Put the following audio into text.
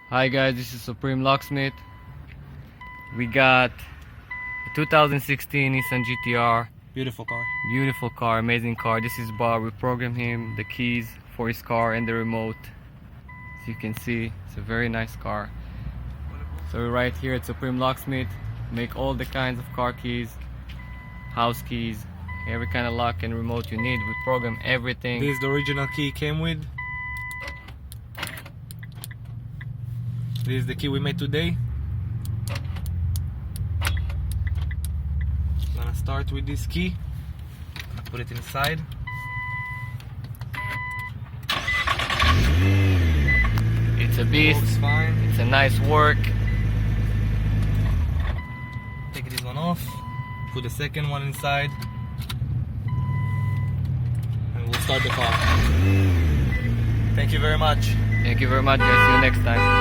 Hi guys, this is Supreme Locksmith. We got a 2016 Nissan GTR. Beautiful car. Beautiful car, amazing car. This is Bob. We programmed him the keys for his car and the remote. As you can see, it's a very nice car. So we're right here at Supreme Locksmith. Make all the kinds of car keys, house keys, every kind of lock and remote you need. We program everything. This is the original key came with. This is the key we made today. Gonna start with this key. Put it inside. It's a beast. Works fine. It's a nice work. Take this one off. Put the second one inside. And we'll start the car. Thank you very much. Thank you very much guys. See you next time.